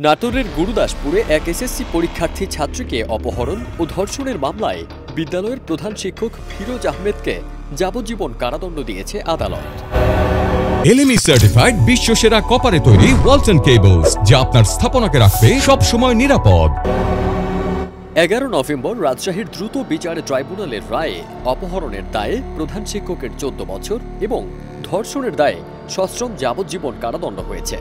নাটোরের গুরুদাসপুরে এক এসএসসি পরীক্ষার্থী ছাত্রীকে অপহরণ ও ধর্ষণের মামলায় বিদ্যালয়ের প্রধান শিক্ষক ফিরোজ আহমেদকে যাবজ্জীবন কারাদণ্ড দিয়েছে আদালত। এলএমই সার্টিফাইড বিশ্বসেরা কপারে তৈরি ওয়ালটন কেবলস, যা আপনার স্থাপনাকে রাখবে সব সময় নিরাপদ। 11 নভেম্বর রাজশাহীর দ্রুত বিচার ট্রাইব্যুনালের রায়ে অপহরণের দায়ে প্রধান শিক্ষকের 14 বছর এবং ধর্ষণের দায়ে সশ্রম যাবজ্জীবন কারাদণ্ড হয়েছে।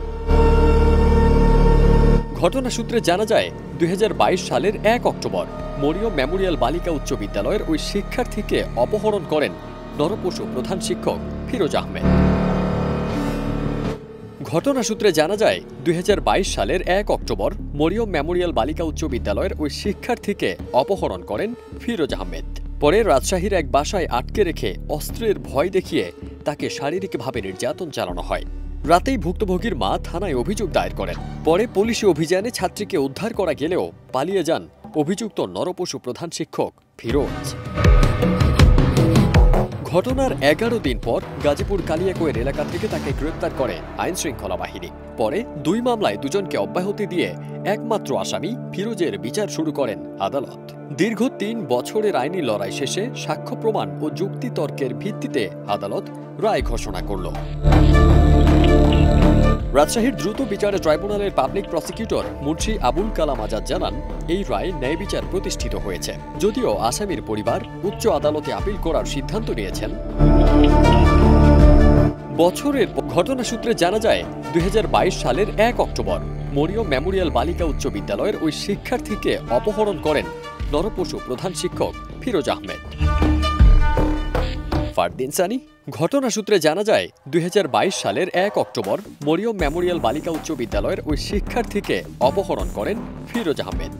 ঘটনা সূত্রে জানা যায় 2022 সালের 1 অক্টোবর মরিয়ম মেমোরিয়াল বালিকা উচ্চ বিদ্যালয়ের ওই শিক্ষার্থীকে অপহরণ করেন নরপশু প্রধান শিক্ষক ফিরোজ আহমেদ। ঘটনা সূত্রে জানা যায় 2022 সালের 1 অক্টোবর মরিয়ম মেমোরিয়াল বালিকা উচ্চ বিদ্যালয়ের ওই শিক্ষার্থীকে অপহরণ করেন ফিরোজ আহমেদ। পরে রাজশাহীর এক বাসায় আটকে রেখে অস্ত্রের ভয় দেখিয়ে তাকে শারীরিকভাবে নির্যাতন চালানো হয়। রাতেই ভুক্তভোগীর মা থানায় অভিযোগ দায়ের করেন। পরে পুলিশি অভিযানে ছাত্রীকে উদ্ধার করা গেলেও পালিয়ে যান অভিযুক্ত নরপশু প্রধান শিক্ষক ফিরোজ। ঘটনার 11 দিন পর গাজীপুর কালিয়াকৈর এলাকা থেকে তাকে গ্রেপ্তার করে আইনশৃঙ্খলা বাহিনী। পরে 2 মামলায় দুজনকে অব্যাহতি দিয়ে একমাত্র আসামি ফিরোজের বিচার শুরু করেন আদালত। দীর্ঘ 3 বছরের আইনি লড়াই শেষে সাক্ষ্য প্রমাণ ও যুক্তিতর্কের ভিত্তিতে আদালত রায় ঘোষণা করল। রাজশাহীর দ্রুত বিচার ট্রাইব্যুনালের পাবলিক প্রসিকিউটর মুন্সি আবুল কালাম আজাদ জানান, এই রায়ে ন্যায় বিচার প্রতিষ্ঠিত হয়েছে। যদিও আসামির পরিবার উচ্চ আদালতে আপিল করার সিদ্ধান্ত নিয়েছেন। বছরের ঘটনা সূত্রে জানা যায় 2022 সালের 1 অক্টোবর মরিয়ম মেমোরিয়াল বালিকা উচ্চ বিদ্যালয়ের ওই শিক্ষার্থীকে অপহরণ করেন নরপশু প্রধান শিক্ষক ফিরোজ আহমেদ। ফারদিন সানি। ঘটনা সূত্রে জানা যায় 2022 সালের 1 অক্টোবর মরিয়ম মেমোরিয়াল বালিকা উচ্চ বিদ্যালয়ের ওই শিক্ষার্থীকে অপহরণ করেন ফিরোজ আহমেদ।